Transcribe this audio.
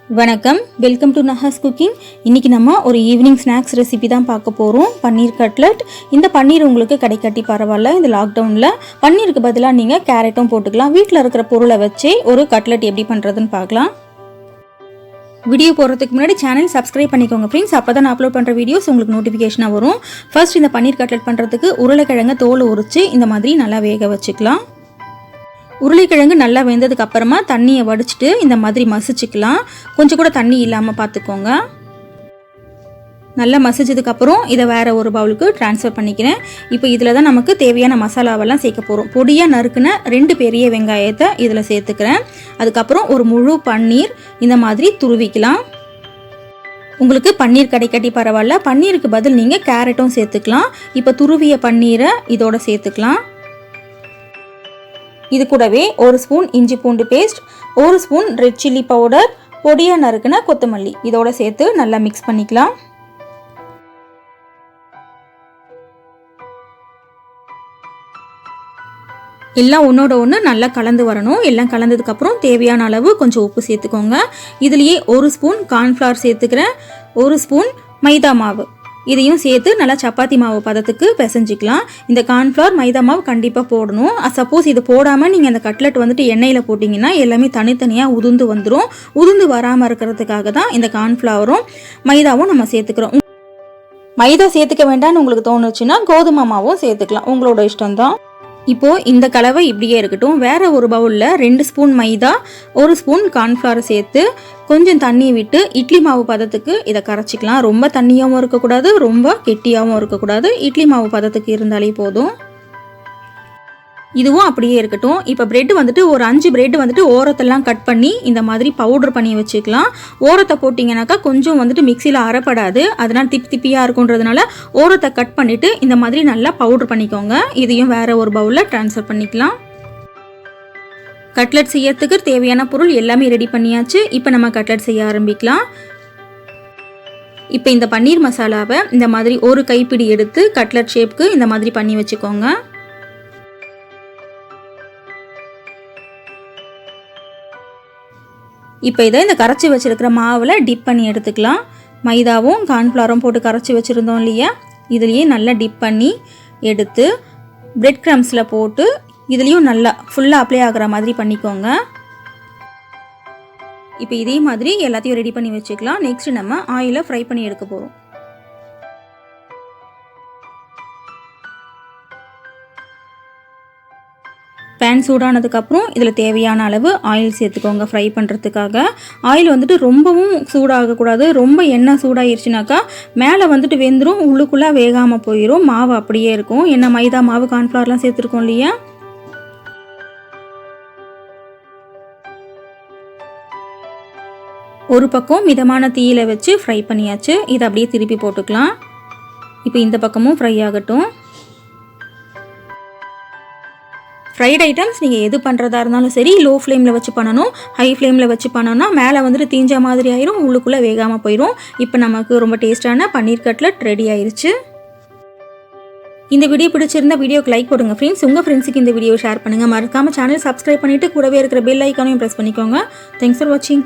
வணக்கம், welcome to நகாஸ் cooking. இன்றைக்கி நம்ம ஒரு ஈவினிங் ஸ்நாக்ஸ் ரெசிபி தான் பார்க்க போகிறோம். பன்னீர் கட்லெட். இந்த பன்னீர் உங்களுக்கு கிடைக்காட்டி பரவாயில்ல. இந்த லாக்டவுனில் பன்னீருக்கு பதிலாக நீங்கள் கேரட்டும் போட்டுக்கலாம். வீட்டில் இருக்கிற பொருளை வச்சு ஒரு கட்லெட் எப்படி பண்ணுறதுன்னு பார்க்கலாம். வீடியோ போடுறதுக்கு முன்னாடி சேனல் சப்ஸ்கிரைப் பண்ணிக்கோங்க ஃப்ரெண்ட்ஸ். அப்போ தான் நான் அப்லோட் பண்ணுற வீடியோஸ் உங்களுக்கு நோட்டிஃபிகேஷனாக வரும். ஃபர்ஸ்ட் இந்த பன்னீர் கட்லெட் பண்ணுறதுக்கு உருளைக்கிழங்கு தோல் உரித்து இந்த மாதிரி நல்லா வேக வச்சுக்கலாம். உருளைக்கிழங்கு நல்லா வெந்ததுக்கு அப்புறமா தண்ணியை வடிச்சிட்டு இந்த மாதிரி மசிச்சுக்கலாம். கொஞ்சம் கூட தண்ணி இல்லாமல் பார்த்துக்கோங்க. நல்லா மசிச்சதுக்கப்புறம் இதை வேறு ஒரு பவுலுக்கு ட்ரான்ஸ்ஃபர் பண்ணிக்கிறேன். இப்போ இதில் தான் நமக்கு தேவையான மசாலாவெல்லாம் சேர்க்க போகிறோம். பொடியாக நறுக்குன 2 பெரிய வெங்காயத்தை இதில் சேர்த்துக்கிறேன். அதுக்கப்புறம் ஒரு முழு பன்னீர் இந்த மாதிரி துருவிக்கலாம். உங்களுக்கு பன்னீர் கிடைக்காட்டி பரவாயில்ல, பன்னீருக்கு பதில் நீங்கள் கேரட்டும் சேர்த்துக்கலாம். இப்போ துருவிய பன்னீரை இதோட சேர்த்துக்கலாம். இது கூடவே 1 ஸ்பூன் இஞ்சி பூண்டு paste, 1 spoon red chilli powder, பொடியாக நறுக்குன கொத்தமல்லி இதோட சேர்த்து நல்லா மிக்ஸ் பண்ணிக்கலாம். எல்லாம் ஒன்றோட ஒன்று நல்லா கலந்து வரணும். எல்லாம் கலந்ததுக்கப்புறம் தேவையான அளவு கொஞ்சம் உப்பு சேர்த்துக்கோங்க. இதுலேயே 1 ஸ்பூன் கார்ன்ஃப்ளவர் சேர்த்துக்கிறேன், 1 ஸ்பூன் மைதா மாவு இதையும் சேர்த்து நல்லா சப்பாத்தி மாவு பதத்துக்கு பிசைஞ்சிக்கலாம். இந்த கார்ன்ஃப்ளவர் மைதா மாவு கண்டிப்பாக போடணும். சப்போஸ் இது போடாமல் நீங்கள் அந்த கட்லெட் வந்துட்டு எண்ணெயில் போட்டிங்கன்னா எல்லாமே தனித்தனியாக உதிர்ந்து வந்துடும். உதிர்ந்து வராமல் இருக்கிறதுக்காக தான் இந்த கார்ன்ஃப்ளவரும் மைதாவும் நம்ம சேர்த்துக்கிறோம். மைதா சேர்த்துக்க வேண்டாம்னு உங்களுக்கு தோணுச்சுன்னா கோதுமை மாவும் சேர்த்துக்கலாம், உங்களோட இஷ்டம்தான். இப்போது இந்த கலவை இப்படியே இருக்கட்டும். வேறு ஒரு பவுலில் 2 ஸ்பூன் மைதா, 1 ஸ்பூன் கார்ன்ஃப்ளவர் சேர்த்து கொஞ்சம் தண்ணி விட்டு இட்லி மாவு பதத்துக்கு இதை கரைச்சிக்கலாம். ரொம்ப தண்ணியாகவும் இருக்கக்கூடாது, ரொம்ப கெட்டியாகவும் இருக்கக்கூடாது. இட்லி மாவு பதத்துக்கு இருந்தாலே போதும். இதுவும் அப்படியே இருக்கட்டும். இப்போ பிரெட் வந்துட்டு ஒரு 5 பிரெட் வந்துட்டு ஓரத்தெல்லாம் கட் பண்ணி இந்த மாதிரி பவுடர் பண்ணி வச்சுக்கலாம். ஓரத்தை போட்டிங்கனாக்கா கொஞ்சம் வந்துட்டு மிக்சியில் அரைப்படாது, அதனால் திப்பியாக இருக்குன்றதுனால ஓரத்தை கட் பண்ணிவிட்டு இந்த மாதிரி நல்லா பவுடர் பண்ணிக்கோங்க. இதையும் வேறு ஒரு பவுலில் ட்ரான்ஸ்ஃபர் பண்ணிக்கலாம். கட்லெட் செய்யறதுக்கு தேவையான பொருள் எல்லாமே ரெடி பண்ணியாச்சு. இப்போ நம்ம கட்லெட் செய்ய ஆரம்பிக்கலாம். இப்போ இந்த பன்னீர் மசாலாவை இந்த மாதிரி ஒரு கைப்பிடி எடுத்து கட்லெட் ஷேப்க்கு இந்த மாதிரி பண்ணி வச்சுக்கோங்க. இப்போ இதை இந்த கரைச்சி வச்சுருக்கிற மாவில் டிப் பண்ணி எடுத்துக்கலாம். மைதாவும் கார்ன்ஃப்ளவரும் போட்டு கரைச்சி வச்சுருந்தோம் இல்லையா, இதுலேயே நல்லா டிப் பண்ணி எடுத்து பிரெட் க்ரம்ஸில் போட்டு இதுலேயும் நல்லா ஃபுல்லாக அப்ளை ஆகிற மாதிரி பண்ணிக்கோங்க. இப்போ இதே மாதிரி எல்லாத்தையும் ரெடி பண்ணி வச்சுக்கலாம். நெக்ஸ்ட் நம்ம ஆயிலை ஃப்ரை பண்ணி எடுக்க போகிறோம். பேன் சூடானதுக்கப்புறம் இதில் தேவையான அளவு ஆயில் சேர்த்துக்கோங்க. ஃப்ரை பண்ணுறதுக்காக ஆயில் வந்துட்டு ரொம்பவும் சூடாகக்கூடாது. ரொம்ப எண்ணெய் சூடாகிருச்சுனாக்கா மேலே வந்துட்டு வெந்துடும், உள்ளுக்குள்ளே வேகாமல் போயிடும், மாவு அப்படியே இருக்கும். என்ன மைதா மாவு கார்ன்ஃப்ளவர்லாம் சேர்த்துருக்கோம் இல்லையா. ஒரு பக்கம் மிதமான தீயில வச்சு ஃப்ரை பண்ணியாச்சு. இதை அப்படியே திருப்பி போட்டுக்கலாம். இப்போ இந்த பக்கமும் ஃப்ரை ஆகட்டும். ஃப்ரைட் ஐட்டம்ஸ் நீங்கள் எது பண்ணுறதா இருந்தாலும் சரி, லோ ஃப்ளேமில் வச்சு பண்ணணும். ஹை ஃப்ளேமில் வச்சு பண்ணோன்னா மேலே வந்துட்டு தீஞ்ச மாதிரி ஆயிரும், உள்ளுக்குள்ளே வேகாமல் போயிடும். இப்போ நமக்கு ரொம்ப டேஸ்டான பன்னீர் கட்லெட் ரெடி ஆயிடுச்சு. இந்த வீடியோ பிடிச்சிருந்தா வீடியோக்கு லைக் போடுங்க ஃப்ரெண்ட்ஸ். உங்கள் ஃப்ரெண்ட்ஸுக்கு இந்த வீடியோ ஷேர் பண்ணுங்கள். மறக்காமல் சேனல் சப்ஸ்கிரைப் பண்ணிவிட்டு கூடவே இருக்கிற பெல் ஐக்கானையும் ப்ரெஸ் பண்ணிக்கோங்க. தேங்க்ஸ் ஃபார் வாட்சிங்.